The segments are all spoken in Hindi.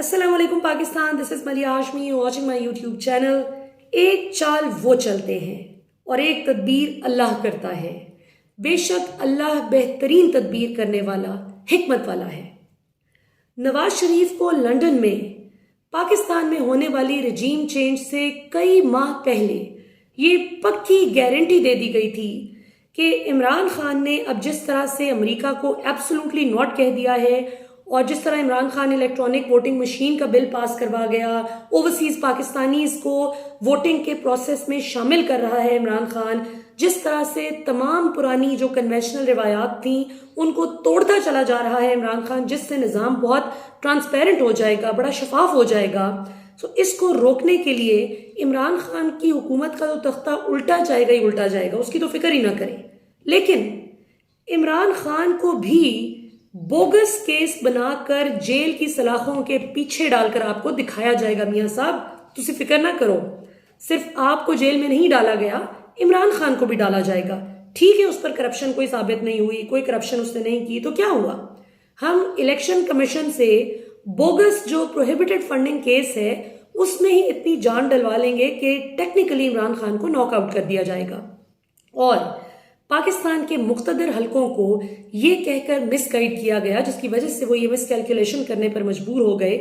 अस्सलाम वालेकुम पाकिस्तान, दिस इज मलिया Hashmi watching my YouTube channel. एक चाल वो चलते हैं और एक तदबीर अल्लाह करता है। बेशक अल्लाह बेहतरीन तदबीर करने वाला, हिकमत वाला है। नवाज शरीफ को लंदन में पाकिस्तान में होने वाली रजीम चेंज से कई माह पहले ये पक्की गारंटी दे दी गई थी कि इमरान खान ने अब जिस तरह से अमेरिका को एब्सोल्युटली नॉट कह दिया है और जिस तरह Imran Khan electronic voting machine का बिल पास करवा गया, ओवरसीज पाकिस्तानीज को वोटिंग के प्रोसेस में शामिल कर रहा है इमरान खान, जिस तरह से तमाम पुरानी जो कन्वेंशनल रिवायात थी उनको तोड़ता चला जा रहा है इमरान खान, जिससे निज़ाम बहुत ट्रांसपेरेंट हो जाएगा, बड़ा शफाफ हो जाएगा। सो इसको रोकने के लिए इमरान खान की हुकूमत का तो तख्ता उल्टा जाएगा ही उल्टा जाएगा, उसकी तो फिक्र ही ना करें। लेकिन इमरान खान को भी बोगस केस बनाकर जेल की सलाखों के पीछे डालकर आपको दिखाया जाएगा, मियां साहब तुसी फिक्र ना करो, सिर्फ आपको जेल में नहीं डाला गया, इमरान खान को भी डाला जाएगा। ठीक है, उस पर करप्शन कोई साबित नहीं हुई, कोई करप्शन उसने नहीं की, तो क्या हुआ? हम इलेक्शन कमीशन से बोगस जो प्रोहिबिटेड फंडिंग केस है उसमें ही इतनी जान डलवा लेंगे कि टेक्निकली इमरान खान को नॉकआउट कर दिया जाएगा। और पाकिस्तान के मुख्तदर हलकों को ये कहकर मिसगाइड किया गया, जिसकी वजह से वो ये मिसकैलकुलेशन करने पर मजबूर हो गए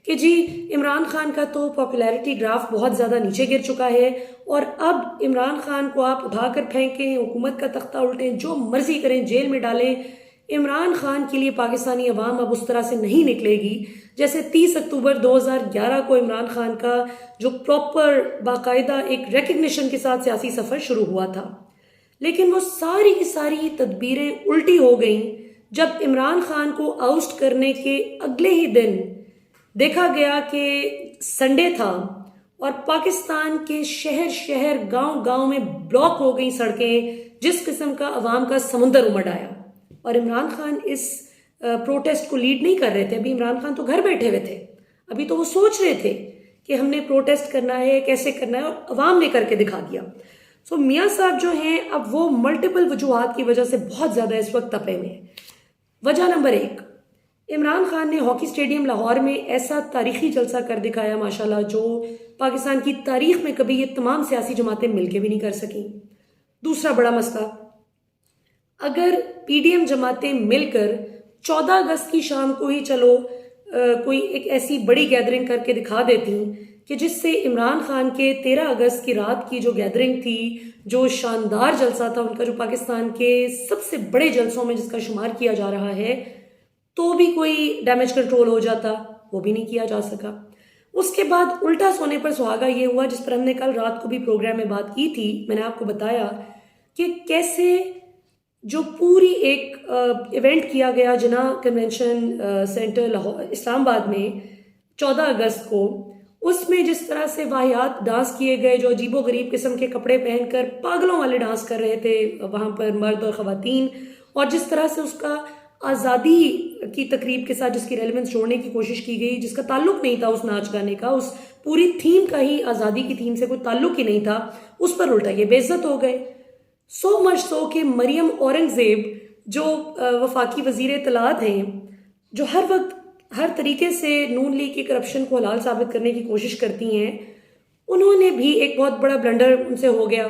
कि जी इमरान खान का तो पॉपुलैरिटी ग्राफ बहुत ज़्यादा नीचे गिर चुका है और अब इमरान खान को आप उठाकर फेंकें, हुकूमत का तख्ता उल्टें, जो मर्जी करें, जेल में डालें, इमरान खान के लिए पाकिस्तानी अवाम अब उस तरह से नहीं निकलेगी जैसे 30 अक्टूबर 2011 को इमरान खान का जो प्रॉपर बाकायदा एक रिकग्निशन के साथ सियासी सफ़र शुरू हुआ था। लेकिन वो सारी की सारी तदबीरें उल्टी हो गईं जब इमरान खान को आउस्ट करने के अगले ही दिन देखा गया कि संडे था और पाकिस्तान के शहर शहर गांव गांव में ब्लॉक हो गई सड़कें, जिस किस्म का अवाम का समुंदर उमड़ आया। और इमरान खान इस प्रोटेस्ट को लीड नहीं कर रहे थे, अभी इमरान खान तो घर बैठे हुए थे, अभी तो वो सोच रहे थे कि हमने प्रोटेस्ट करना है, कैसे करना है, और अवाम ने करके दिखा दिया। सो मियाँ साहब जो हैं अब वो मल्टीपल वजूहात की वजह से बहुत ज़्यादा इस वक्त तपे में हैं। वजह नंबर 1, इमरान खान ने हॉकी स्टेडियम लाहौर में ऐसा तारीखी जलसा कर दिखाया माशाल्लाह, जो पाकिस्तान की तारीख में कभी ये तमाम सियासी जमातें मिलके भी नहीं कर सकी। दूसरा बड़ा मसला, अगर पीडीएम जमातें मिलकर 14 अगस्त की शाम को ही चलो कोई एक ऐसी बड़ी गैदरिंग करके दिखा देती कि जिससे इमरान खान के 13 अगस्त की रात की जो गैदरिंग थी, जो शानदार जलसा था उनका, जो पाकिस्तान के सबसे बड़े जलसों में जिसका शुमार किया जा रहा है, तो भी कोई डैमेज कंट्रोल हो जाता, वो भी नहीं किया जा सका। उसके बाद उल्टा सोने पर सुहागा ये हुआ, जिस पर हमने कल रात को भी प्रोग्राम में बात की थी। मैंने आपको बताया कि कैसे जो पूरी एक इवेंट किया गया जिना कन्वेंशन सेंटर लाहौर इस्लामाबाद में 14 अगस्त को, उसमें जिस तरह से वाहियात डांस किए गए, जो अजीबो गरीब किस्म के कपड़े पहनकर पागलों वाले डांस कर रहे थे वहाँ पर मर्द और ख़वातीन, और जिस तरह से उसका आज़ादी की तकरीब के साथ जिसकी रेलेवेंस जोड़ने की कोशिश की गई, जिसका ताल्लुक नहीं था उस नाच गाने का, उस पूरी थीम का ही आज़ादी की थीम से कोई ताल्लुक ही नहीं था, उस पर उल्टा ये बेइज्जत हो गए। सो मच सो कि मरियम औरंगज़ेब जो वफाकी वज़ीर इत्तलात हैं, जो हर वक्त हर तरीके से नून लीग की करप्शन को हलाल साबित करने की कोशिश करती हैं, उन्होंने भी एक बहुत बड़ा ब्लंडर उनसे हो गया,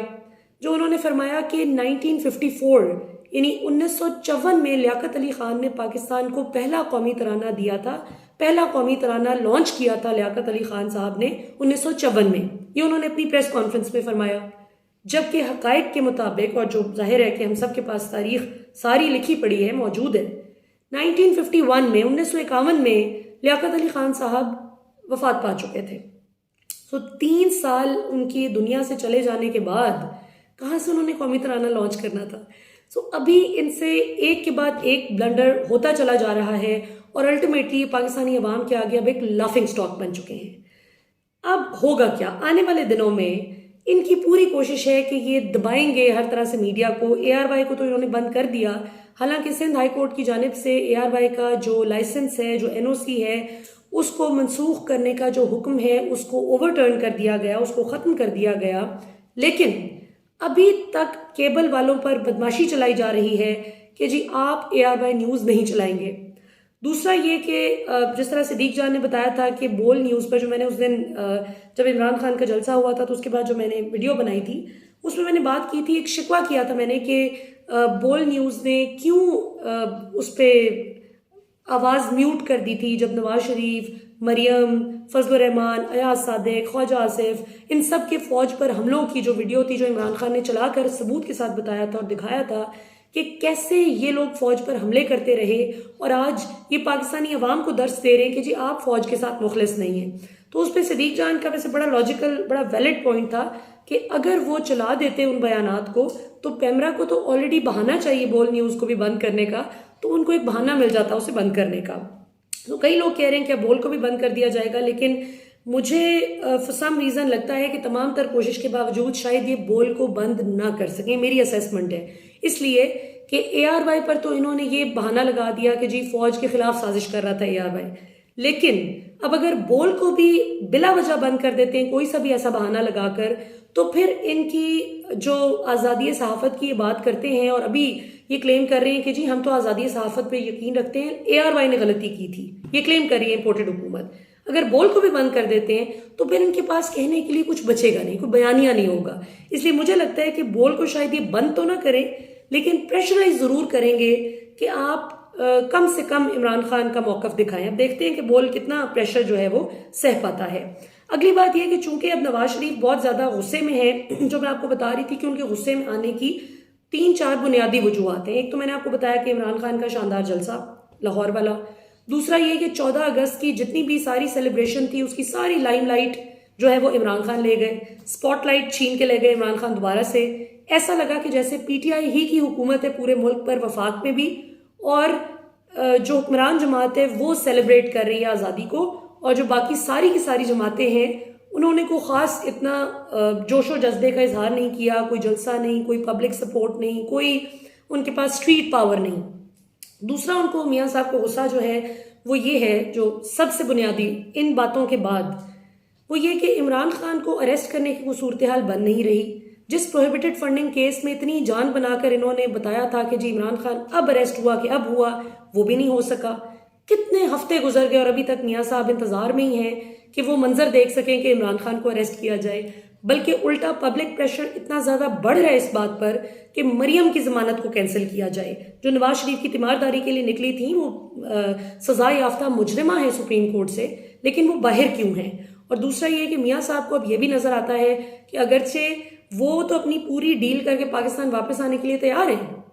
जो उन्होंने फरमाया कि 1954 यानी 1954 में लियाकत अली खान ने पाकिस्तान को पहला कौमी तराना दिया था, पहला कौमी तराना लॉन्च किया था लियाकत अली खान साहब ने 1954 में। ये उन्होंने अपनी प्रेस कॉन्फ्रेंस में फरमाया, जबकि हकायक के मुताबिक, और जो जाहिर है कि हम सब के पास तारीख सारी लिखी पड़ी है, मौजूद है, 1951 में 1951 में लियाकत अली खान साहब वफात पा चुके थे। सो 3 साल उनकी दुनिया से चले जाने के बाद कहाँ से उन्होंने कौमी तराना लॉन्च करना था? सो अभी इनसे एक के बाद एक ब्लंडर होता चला जा रहा है और अल्टीमेटली पाकिस्तानी अवाम के आगे अब एक लाफिंग स्टॉक बन चुके हैं। अब होगा क्या आने वाले दिनों में? इनकी पूरी कोशिश है कि ये दबाएंगे हर तरह से मीडिया को। ARY को तो इन्होंने बंद कर दिया, हालांकि सिंध हाई कोर्ट की जानिब से ARY का जो लाइसेंस है, जो NOC है, उसको मनसूख करने का जो हुक्म है उसको ओवरटर्न कर दिया गया, उसको ख़त्म कर दिया गया। लेकिन अभी तक केबल वालों पर बदमाशी चलाई जा रही है कि जी आप ARY न्यूज़ नहीं चलाएंगे। दूसरा ये कि जिस तरह सिद्दीक जान ने बताया था कि बोल न्यूज़ पर, जो मैंने उस दिन जब इमरान खान का जलसा हुआ था तो उसके बाद जो मैंने वीडियो बनाई थी उसमें मैंने बात की थी, एक शिकवा किया था मैंने कि बोल न्यूज़ ने क्यों उस पर आवाज़ म्यूट कर दी थी जब नवाज शरीफ, मरियम, फजल रहमान, अयाज सादिक, ख्वाजा आसिफ, इन सब के फ़ौज पर हमलों की जो वीडियो थी जो इमरान खान ने चलाकर सबूत के साथ बताया था और दिखाया था कि कैसे ये लोग फ़ौज पर हमले करते रहे, और आज ये पाकिस्तानी अवाम को दर्स दे रहे हैं कि जी आप फ़ौज के साथ मुखलिस नहीं हैं। तो उस पर सिद्दीक जान का वैसे बड़ा लॉजिकल, बड़ा वैलिड पॉइंट था कि अगर वो चला देते उन बयानात को तो पैमरा को तो ऑलरेडी बहाना चाहिए बोल न्यूज़ को भी बंद करने का, तो उनको एक बहाना मिल जाता उसे बंद करने का। तो कई लोग कह रहे हैं कि बोल को भी बंद कर दिया जाएगा, लेकिन मुझे फॉर सम रीज़न लगता है कि तमाम तर कोशिश के बावजूद शायद ये बोल को बंद ना कर सकें, मेरी असेसमेंट है। इसलिए कि ARY पर तो इन्होंने ये बहाना लगा दिया कि जी फौज के खिलाफ साजिश कर रहा था ARY, लेकिन अब अगर बोल को भी बिला वजह बंद कर देते हैं कोई सा भी ऐसा बहाना लगाकर, तो फिर इनकी जो आज़ादी सहाफ़त की ये बात करते हैं और अभी ये क्लेम कर रहे हैं कि जी हम तो आज़ादी सहाफ़त पे यकीन रखते हैं, ARY ने गलती की थी, ये क्लेम कर रही है इम्पोर्टेड हुकूमत। अगर बोल को भी बंद कर देते हैं तो फिर इनके पास कहने के लिए कुछ बचेगा नहीं, कोई बयानिया नहीं होगा। इसलिए मुझे लगता है कि बोल को शायद ये बंद तो ना करें, लेकिन प्रेशराइज ज़रूर करेंगे कि आप कम से कम इमरान खान का मौक़िफ़ दिखाएं। अब देखते हैं कि बोल कितना प्रेशर जो है वो सह पाता है। अगली बात यह कि चूंकि अब नवाज शरीफ बहुत ज़्यादा गुस्से में है, जो मैं आपको बता रही थी कि उनके गुस्से में आने की 3-4 बुनियादी वजूहात हैं। एक तो मैंने आपको बताया कि इमरान खान का शानदार जलसा लाहौर वाला, दूसरा ये कि 14 अगस्त की जितनी भी सारी सेलिब्रेशन थी उसकी सारी लाइमलाइट जो है वो इमरान खान ले गए, स्पॉटलाइट छीन के ले गए इमरान खान दोबारा से। ऐसा लगा कि जैसे PTI ही की हुकूमत है पूरे मुल्क पर, वफाक में भी, और जो हुक्मरान जमात है वो सेलिब्रेट कर रही है आज़ादी को, और जो बाकी सारी की सारी जमातें हैं उन्होंने को ख़ास इतना जोशो जज्बे का इजहार नहीं किया, कोई जलसा नहीं, कोई पब्लिक सपोर्ट नहीं, कोई उनके पास स्ट्रीट पावर नहीं। दूसरा उनको मियाँ साहब को गुस्सा जो है वो ये है, जो सबसे बुनियादी इन बातों के बाद, वो ये कि इमरान खान को अरेस्ट करने की वो सूरत हाल बन नहीं रही। जिस प्रोहिबिटेड फंडिंग केस में इतनी जान बनाकर इन्होंने बताया था कि जी इमरान खान अब अरेस्ट हुआ कि अब हुआ, वो भी नहीं हो सका। कितने हफ्ते गुजर गए और अभी तक मियाँ साहब इंतजार में ही हैं कि वो मंजर देख सकें कि इमरान खान को अरेस्ट किया जाए, बल्कि उल्टा पब्लिक प्रेशर इतना ज़्यादा बढ़ रहा है इस बात पर कि मरियम की ज़मानत को कैंसिल किया जाए। जो नवाज शरीफ की तीमारदारी के लिए निकली थी वो सज़ा याफ्ता मुजरिमा है सुप्रीम कोर्ट से, लेकिन वो बाहर क्यों हैं। और दूसरा ये कि मियाँ साहब को अब ये भी नज़र आता है कि अगरचे वो तो अपनी पूरी डील करके पाकिस्तान वापस आने के लिए तैयार हैं,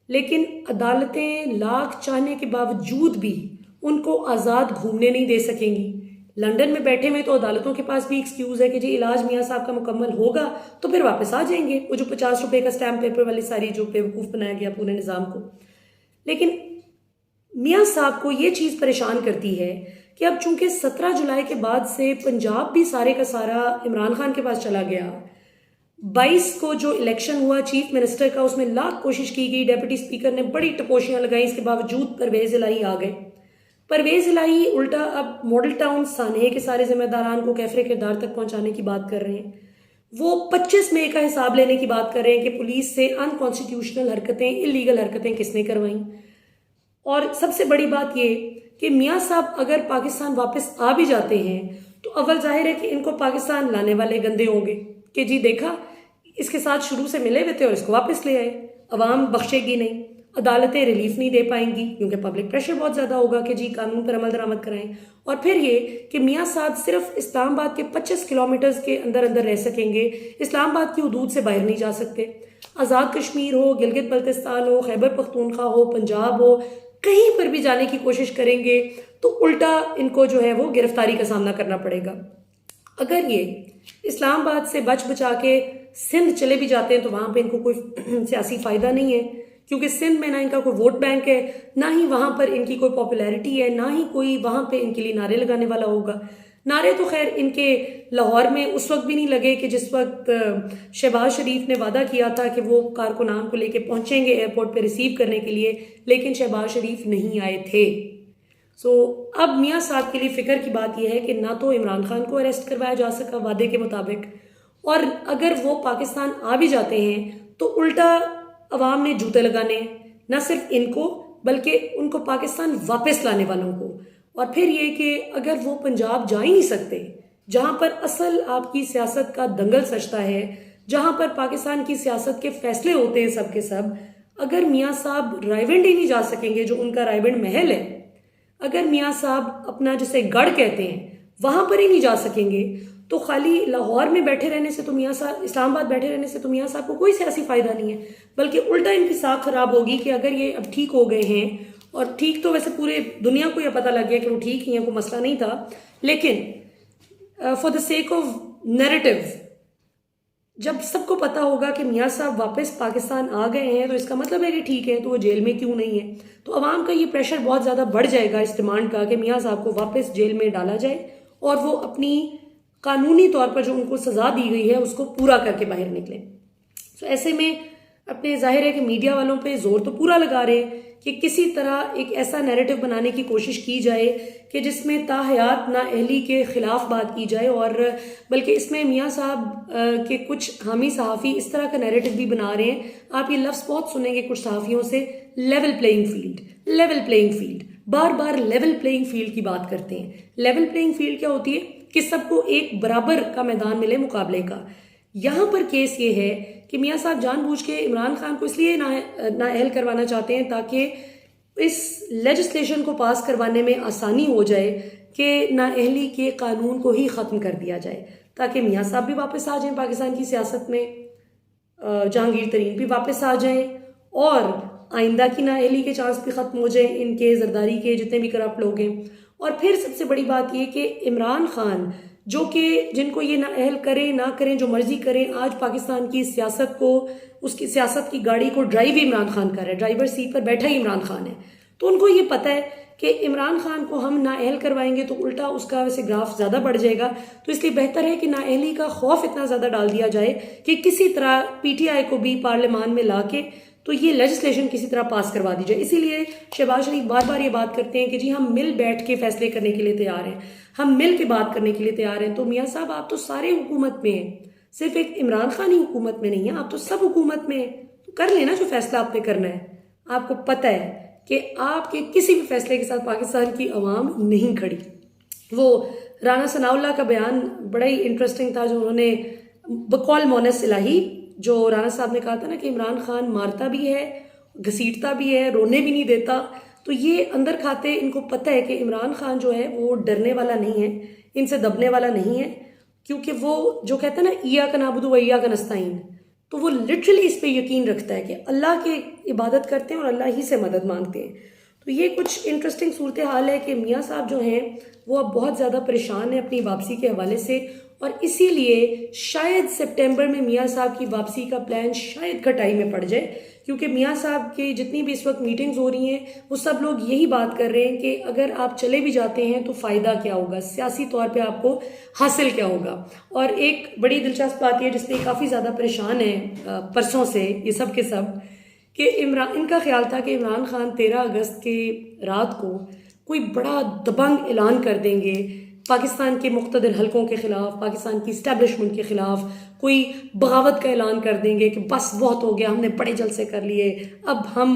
लेकिन अदालतें लाख चाहने के बावजूद भी उनको आज़ाद घूमने नहीं दे सकेंगी। लंदन में बैठे हुए तो अदालतों के पास भी एक्सक्यूज़ है कि जी इलाज मियाँ साहब का मुकम्मल होगा तो फिर वापस आ जाएंगे, वो जो 50 रुपए का स्टैम्प पेपर वाली सारी जो बेवकूफ़ बनाया गया पूरे निज़ाम को। लेकिन मियाँ साहब को ये चीज़ परेशान करती है कि अब चूंकि 17 जुलाई के बाद से पंजाब भी सारे का सारा इमरान खान के पास चला गया, 22 को जो इलेक्शन हुआ चीफ मिनिस्टर का उसमें लाख कोशिश की गई, डेप्यूटी स्पीकर ने बड़ी टपोशियां लगाई, इसके बावजूद परवेज इलाही आ गए। परवेज इलाही उल्टा अब मॉडल टाउन सानेह के सारे जिम्मेदारान को कैफरे किरदार तक पहुंचाने की बात कर रहे हैं। वो 25 मई का हिसाब लेने की बात कर रहे हैं कि पुलिस से अनकॉन्स्टिट्यूशनल हरकतें, इलीगल हरकतें किसने करवाई। और सबसे बड़ी बात ये कि मियाँ साहब अगर पाकिस्तान वापस आ भी जाते हैं तो अव्वल जाहिर है कि इनको पाकिस्तान लाने वाले गंदे होंगे कि जी देखा इसके साथ शुरू से मिले हुए थे और इसको वापस ले आए। अवाम बख्शेगी नहीं, अदालतें रिलीफ नहीं दे पाएंगी क्योंकि पब्लिक प्रेशर बहुत ज़्यादा होगा कि जी कानून पर अमल दरामद कराएं। और फिर ये कि मियाँ साहब सिर्फ इस्लामाबाद के 25 किलोमीटर के अंदर अंदर रह सकेंगे, इस्लामाबाद की हदूद से बाहर नहीं जा सकते। आज़ाद कश्मीर हो, गिलगित बल्तिस्तान हो, खैबर पख्तूनख्वा हो, पंजाब हो, कहीं पर भी जाने की कोशिश करेंगे तो उल्टा इनको जो है वो गिरफ्तारी का सामना करना पड़ेगा। अगर ये इस्लामाबाद से बच बचा के सिंध चले भी जाते हैं तो वहाँ पे इनको कोई सियासी फ़ायदा नहीं है, क्योंकि सिंध में ना इनका कोई वोट बैंक है, ना ही वहाँ पर इनकी कोई पॉपुलैरिटी है, ना ही कोई वहाँ पे इनके लिए नारे लगाने वाला होगा। नारे तो खैर इनके लाहौर में उस वक्त भी नहीं लगे कि जिस वक्त शहबाज शरीफ ने वादा किया था कि वो कारकुनान को लेके पहुँचेंगे एयरपोर्ट पे रिसीव करने के लिए, लेकिन शहबाज शरीफ नहीं आए थे। अब मियाँ साहब के लिए फ़िक्र की बात यह है कि ना तो इमरान खान को अरेस्ट करवाया जा सका वादे के मुताबिक, और अगर वो पाकिस्तान आ भी जाते हैं तो उल्टा अवाम ने जूते लगाने, न सिर्फ इनको बल्कि उनको पाकिस्तान वापस लाने वालों को। और फिर ये कि अगर वो पंजाब जा ही नहीं सकते जहां पर असल आपकी सियासत का दंगल सजता है, जहां पर पाकिस्तान की सियासत के फैसले होते हैं सब के सब, अगर मियाँ साहब रायविंड ही नहीं जा सकेंगे जो उनका रायविंड महल है, अगर मियाँ साहब अपना जिसे गढ़ कहते हैं वहां पर ही नहीं जा सकेंगे, तो खाली लाहौर में बैठे रहने से तो मियाँ साहब, इस्लामाबाद बैठे रहने से तो मियाँ साहब को कोई सियासी फायदा नहीं है, बल्कि उल्टा इनकी साख खराब होगी कि अगर ये अब ठीक हो गए हैं, और ठीक तो वैसे पूरे दुनिया को यह पता लग गया कि वो ठीक ही है, कोई मसला नहीं था, लेकिन for the sake of narrative जब सबको पता होगा कि मियाँ साहब वापस पाकिस्तान आ गए हैं तो इसका मतलब है कि ठीक है, तो वो जेल में क्यों नहीं है, तो अवाम का ये प्रेशर बहुत ज़्यादा बढ़ जाएगा इस डिमांड का कि मियाँ साहब को वापस जेल में डाला जाए और वो अपनी कानूनी तौर पर जो उनको सज़ा दी गई है उसको पूरा करके बाहर निकलें। तो ऐसे में अपने जाहिर है कि मीडिया वालों पे जोर तो पूरा लगा रहे हैं कि किसी तरह एक ऐसा नैरेटिव बनाने की कोशिश की जाए कि जिसमें ताहयात नाअहली के खिलाफ बात की जाए, और बल्कि इसमें मियाँ साहब के कुछ हामी सहाफ़ी इस तरह का नैरेटिव भी बना रहे हैं। आप ये लफ्ज़ बहुत सुनेंगे कुछ सहाफ़ियों से, level playing field, level playing field, बार बार लेवल प्लेइंग फील्ड की बात करते हैं। लेवल प्लेइंग फील्ड क्या होती है कि सबको एक बराबर का मैदान मिले मुकाबले का। यहाँ पर केस ये है कि मियाँ साहब जानबूझ के इमरान खान को इसलिए नाअहल करवाना चाहते हैं ताकि इस लेजिस्लेशन को पास करवाने में आसानी हो जाए कि नाअहली के कानून को ही ख़त्म कर दिया जाए, ताकि मियाँ साहब भी वापस आ जाएं पाकिस्तान की सियासत में, जहांगीर तरीन भी वापस आ जाएं और आइंदा की नाअहली के चांस भी ख़त्म हो जाए इनके जरदारी के जितने भी करप्ट लोग हैं। और फिर सबसे बड़ी बात ये कि इमरान खान जो कि जिनको ये नाअहल करें ना करें, जो मर्जी करें, आज पाकिस्तान की सियासत को, उसकी सियासत की गाड़ी को ड्राइव ही इमरान खान कर रहा है, ड्राइवर सीट पर बैठा ही इमरान खान है। तो उनको ये पता है कि इमरान खान को हम नाअहल करवाएंगे तो उल्टा उसका वैसे ग्राफ ज़्यादा बढ़ जाएगा, तो इसलिए बेहतर है कि नाअहली का खौफ इतना ज़्यादा डाल दिया जाए कि किसी तरह पीटीआई को भी पार्लियामान में ला के तो ये लेजिस्लेशन किसी तरह पास करवा दी जाए। इसीलिए शहबाज शरीफ बार बार ये बात करते हैं कि जी हम मिल बैठ के फैसले करने के लिए तैयार हैं, हम मिल के बात करने के लिए तैयार हैं। तो मियाँ साहब आप तो सारे हुकूमत में हैं, सिर्फ एक इमरान खान ही हुकूमत में नहीं है, आप तो सब हुकूमत में हैं, तो कर लेना जो फैसला आपने करना है। आपको पता है कि आपके किसी भी फैसले के साथ पाकिस्तान की अवाम नहीं खड़ी। वो राना सनाउल्लाह का बयान बड़ा ही इंटरेस्टिंग था जो उन्होंने बकौल मोनस इलाही, जो राना साहब ने कहा था ना कि इमरान खान मारता भी है, घसीटता भी है, रोने भी नहीं देता। तो ये अंदर खाते इनको पता है कि इमरान खान जो है वो डरने वाला नहीं है, इनसे दबने वाला नहीं है, क्योंकि वो जो कहते हैं ना इय्याक नअबुदु व इय्याक नस्तईन, तो वो लिटरली इस पे यकीन रखता है कि अल्लाह की इबादत करते हैं और अल्लाह ही से मदद मांगते हैं। तो ये कुछ इंटरेस्टिंग सूरत हाल है कि मियाँ साहब जो हैं वो अब बहुत ज़्यादा परेशान हैं अपनी वापसी के हवाले से, और इसीलिए शायद सितंबर में मियाँ साहब की वापसी का प्लान शायद खटाई में पड़ जाए, क्योंकि मियाँ साहब की जितनी भी इस वक्त मीटिंग्स हो रही हैं वो सब लोग यही बात कर रहे हैं कि अगर आप चले भी जाते हैं तो फ़ायदा क्या होगा, सियासी तौर पे आपको हासिल क्या होगा। और एक बड़ी दिलचस्प बात यह जिसमें काफ़ी ज़्यादा परेशान है परसों से ये सब के सब, कि इनका ख्याल था कि इमरान खान 13 अगस्त के रात को कोई बड़ा दबंग ऐलान कर देंगे पाकिस्तान के मुख्तलिफ हलकों के ख़िलाफ़, पाकिस्तान की इस्टेब्लिशमेंट के ख़िलाफ़, कोई बगावत का ऐलान कर देंगे कि बस बहुत हो गया, हमने बड़े जलसे कर लिए, अब हम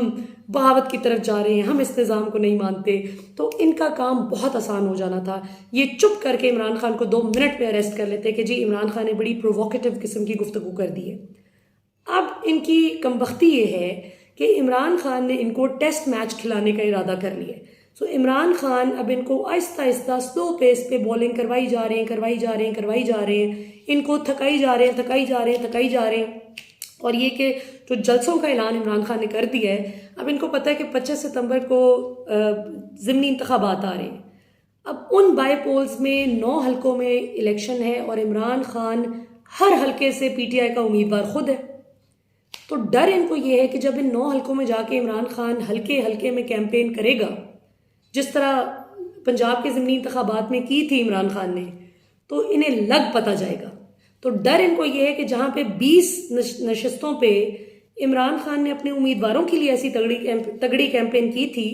बगावत की तरफ जा रहे हैं, हम इस निज़ाम को नहीं मानते। तो इनका काम बहुत आसान हो जाना था, ये चुप करके इमरान खान को 2 मिनट में अरेस्ट कर लेते कि जी इमरान खान ने बड़ी प्रोवोकेटिव किस्म की गुफ्तगू कर दी है। अब इनकी कमबख्ती ये है कि इमरान खान ने इनको टेस्ट मैच खिलाने का इरादा कर लिया। सो इमरान खान अब इनको आहिस्ता आहिस्ता स्लो पेस पे बॉलिंग करवाई जा रहे हैं, इनको थकाई जा रहे हैं। और ये कि जो जलसों का ऐलान इमरान खान ने कर दिया है, अब इनको पता है कि 25 सितंबर को ज़िमनी इंतखाबात आ रहे हैं। अब उन बाई पोल्स में 9 हलकों में इलेक्शन है और इमरान खान हर हलके से पीटीआई का उम्मीदवार खुद है। तो डर इनको ये है कि जब इन 9 हलकों में जाके इमरान खान हल्के हल्के में कैंपेन करेगा, जिस तरह पंजाब के ज़िमनी इंतखाबात में की थी इमरान खान ने, तो इन्हें लग पता जाएगा। तो डर इनको ये है कि जहाँ पे 20 नशस्तों पे इमरान खान ने अपने उम्मीदवारों के लिए ऐसी तगड़ी कैंपेन की थी,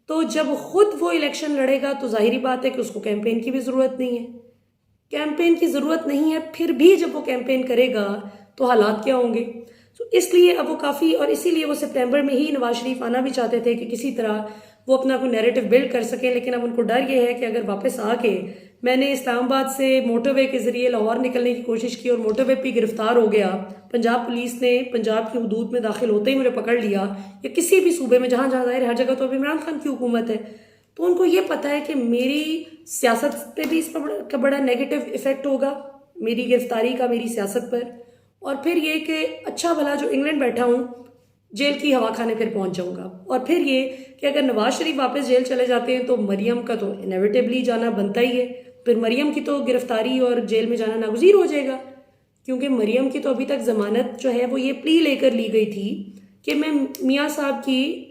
तो जब खुद वो इलेक्शन लड़ेगा तो जाहिरी बात है कि उसको कैंपेन की भी ज़रूरत नहीं है। कैंपेन की ज़रूरत नहीं है, फिर भी जब वो कैंपेन करेगा तो हालात क्या होंगे। तो इसलिए अब वो काफ़ी, और इसीलिए वो सितंबर में ही नवाज शरीफ आना भी चाहते थे कि किसी तरह वो अपना कोई नैरेटिव बिल्ड कर सकें। लेकिन अब उनको डर ये है कि अगर वापस आके मैंने इस्लामाबाद से मोटरवे के ज़रिए लाहौर निकलने की कोशिश की और मोटरवे पे गिरफ्तार हो गया, पंजाब पुलिस ने पंजाब की हदूद में दाखिल होते ही मुझे पकड़ लिया, या किसी भी सूबे में जहाँ जहाँ जाहिर हर जगह तो अब इमरान खान की हुकूमत है, तो उनको ये पता है कि मेरी सियासत पे भी इस पर बड़ा नेगेटिव इफेक्ट होगा, मेरी गिरफ्तारी का मेरी सियासत पर। और फिर ये कि अच्छा भला जो इंग्लैंड बैठा हूँ, जेल की हवा खाने फिर पहुंच जाऊंगा। और फिर ये कि अगर नवाज शरीफ वापस जेल चले जाते हैं तो मरियम का तो इनेविटेबली जाना बनता ही है, फिर मरियम की तो गिरफ्तारी और जेल में जाना नागुज़ीर हो जाएगा, क्योंकि मरियम की तो अभी तक ज़मानत जो है वो ये प्ली लेकर ली गई थी कि मैं मियाँ साहब की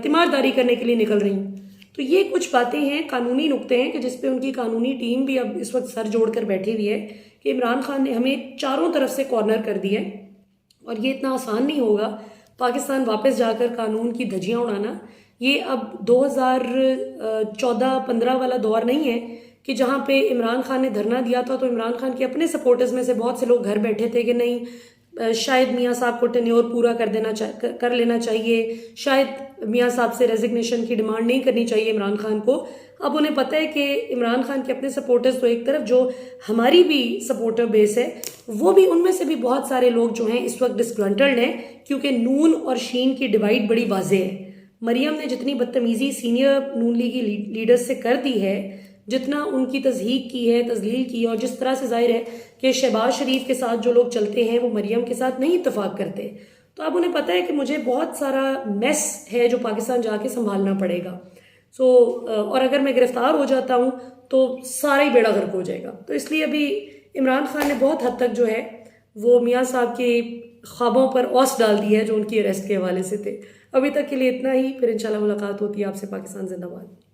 तीमारदारी करने के लिए निकल रही हूँ। तो ये कुछ बातें हैं, कानूनी नुक्ते हैं कि जिसपे उनकी कानूनी टीम भी अब इस वक्त सर जोड़ कर बैठी हुई है कि इमरान खान ने हमें चारों तरफ से कॉर्नर कर दिया है और ये इतना आसान नहीं होगा पाकिस्तान वापस जाकर कानून की धज्जियां उड़ाना। ये अब 2014-15 वाला दौर नहीं है कि जहाँ पे इमरान खान ने धरना दिया था तो इमरान खान के अपने सपोर्टर्स में से बहुत से लोग घर बैठे थे कि नहीं, शायद मियाँ साहब को टेन्योर पूरा कर लेना चाहिए, शायद मियाँ साहब से रेजिग्नेशन की डिमांड नहीं करनी चाहिए इमरान खान को। अब उन्हें पता है कि इमरान खान के अपने सपोर्टर्स तो एक तरफ, जो हमारी भी सपोर्टर बेस है वो भी, उनमें से भी बहुत सारे लोग जो हैं इस वक्त डिसग्रंटल्ड हैं, क्योंकि नून और शीन की डिवाइड बड़ी वाज़ेह है। मरियम ने जितनी बदतमीज़ी सीनियर नून लीगी लीडर्स से कर दी है, जितना उनकी तज़हीक की है, तजलील की, और जिस तरह से जाहिर है कि शहबाज शरीफ के साथ जो लोग चलते हैं वो मरियम के साथ नहीं इत्तेफाक करते, तो अब उन्हें पता है कि मुझे बहुत सारा मेस है जो पाकिस्तान जाके संभालना पड़ेगा। और अगर मैं गिरफ्तार हो जाता हूँ तो सारा ही बेड़ा गर्क हो जाएगा। तो इसलिए अभी इमरान खान ने बहुत हद तक जो है वो मियाँ साहब के ख्वाबों पर औस डाल दी है जो उनकी अरेस्ट के हवाले से थे। अभी तक के लिए इतना ही, फिर इंशाल्लाह मुलाकात होती है आपसे। पाकिस्तान जिंदाबाद।